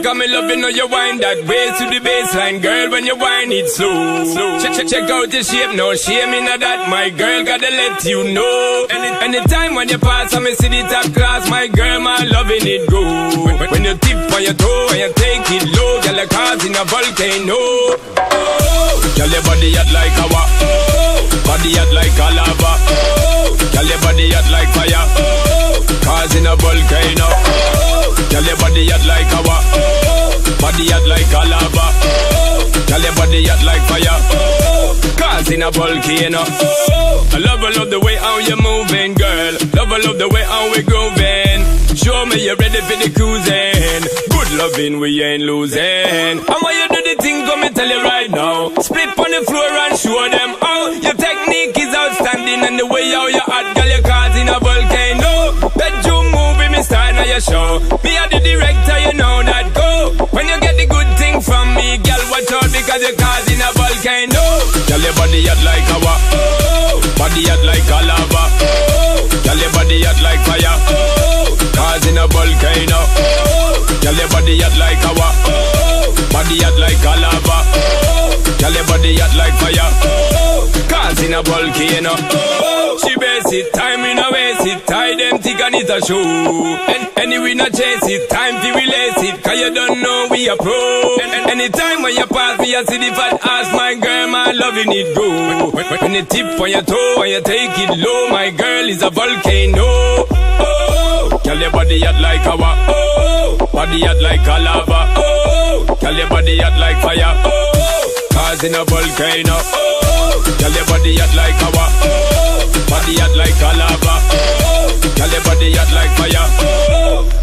Cause me love you know you wind that way to the baseline, girl. When you wind it slow. Check out your shape, no shame in that. My girl gotta let you know. Anytime when you pass, I me see the top class. My girl, my loving it go. When you tip on your toe and you take it low, girl, like cars in a volcano. Girl, your body hot like lava. Body hot like a lava. Girl, your body hot like fire. Cars in a volcano. Girl, your body hot like lava. Body hot like a lava. Girl, your body hot like fire. Cars in a volcano. I love the way how you moving, girl. Love the way how we grooving. Show me you're ready for the cruising. Good loving, we ain't losing. And when you do the thing, come and tell you right now. Split on the floor and show them how. Your technique is outstanding, and the way how you hot, girl, your cars in a volcano. Bedroom movie, me style now your show. Me are the director, you know that go. When you get the good thing from me, girl, watch out because your cars in a volcano. Girl, your body hot like lava. Body hot like a lava. Girl, your body hot like fire. Cars in a volcano. Girl, your body hot like lava. Body hot like a lava. Girl, your body hot like fire. Cars in a volcano. She base it, time in a waste it. Tie them thick and it a show. And anyway not chase it, time to release it. Cause you don't know we a pro. And anytime when you pass me, I see the fat ass. My girl, my loving it go. When you tip on your toe and you take it low, my girl is a volcano. Girl, your body hot like lava. Body hot like a lava. Girl, your body hot like fire. Cars in a volcano. Girl, your body hot like lava. Body hot like a lava. Girl, your body hot like fire.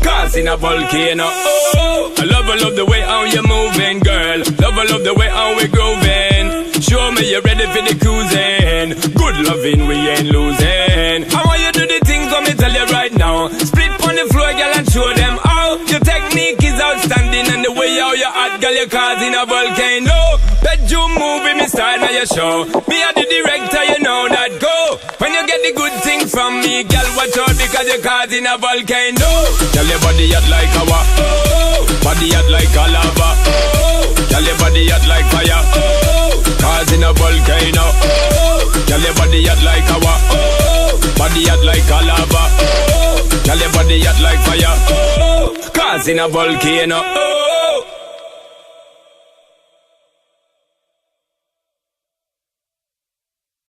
Cars in a volcano. I love the way how you moving, girl. Love the way how we grooving. Show me you're ready for the cruising. Good loving, we ain't losing. I want you to do the things, let me tell you right now. Split on the floor, girl, and show them how. Your technique is outstanding, and the way how you hot, girl, your cars in a volcano. Bedroom movie, me style now your show. Me are the director, you know that go. When you get the good thing from me, girl, watch out because your cars in a volcano. Girl, your body hot like lava. Body hot like a lava. Girl, your body hot like fire. Cars in a volcano. Girl, your body hot like lava. Body hot like a lava. Girl, your body hot like fire. Cars in a volcano.